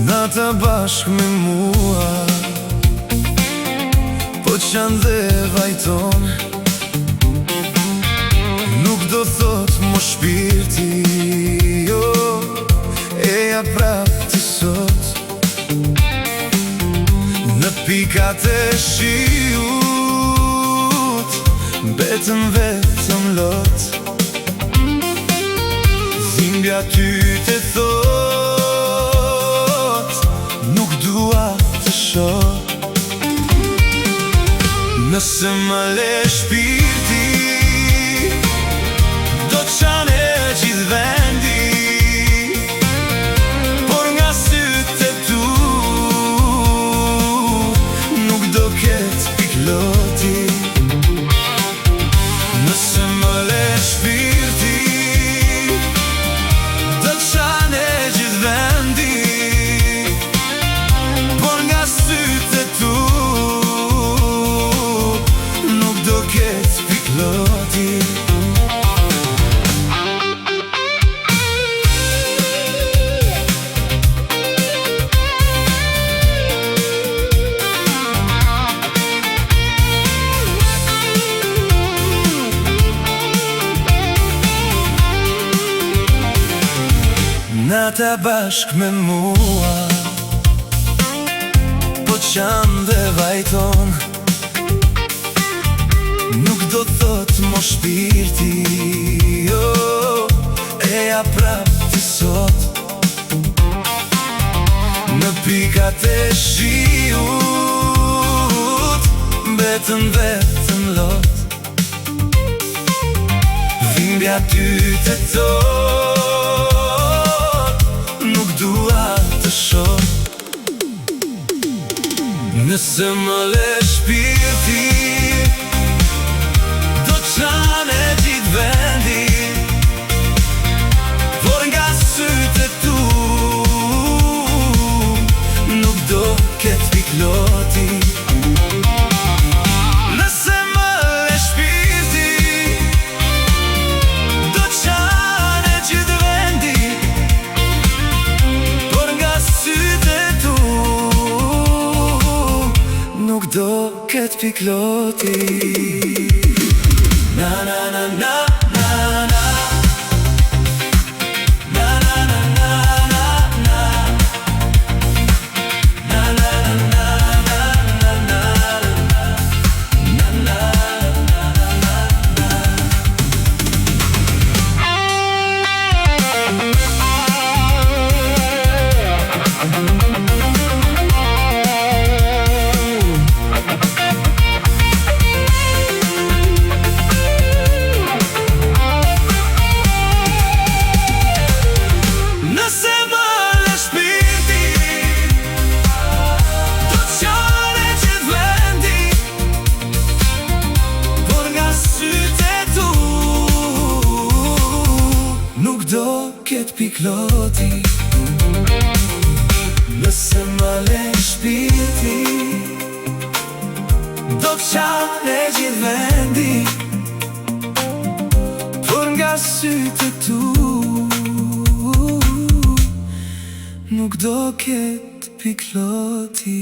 Nata bashk me mua, po qanë dhe vajton. Nuk do thot mo shpirti, jo, eja prap të sot. Në pikat e shiut, betën vetëm lot. Dhimbja ty të thot, nuk dua të shoh. Nëse më le shpirti, do të qane gjithë vendi, por nga sytë e tu nuk do ketë pikloti. Nëse më le shpirti, do të qane gjithë vendi, por nga sytë e tu nuk do ketë pikloti. Nata bashk me mua, po qanë dhe vajton. Nuk do thot mo shpirti, jo, eja prap të sot. Në pikat e shiut, betën vetëm lot. Dhimbja ty të thot, nuk dua të shoh. Nëse më le shpirti, do të qane gjithë vendi, por nga sytë e tu nuk do ketë pikloti. Nëse më le shpirti, do të qane gjithë vendi, por nga sytë e tu nuk do ketë pikloti. Na na na na na na, na na na na na na, na na na na na na, na na pikloti. Nëse më le shpirti, do të qane gjithë vendi, por nga sytë e tu nuk do ketë pikloti.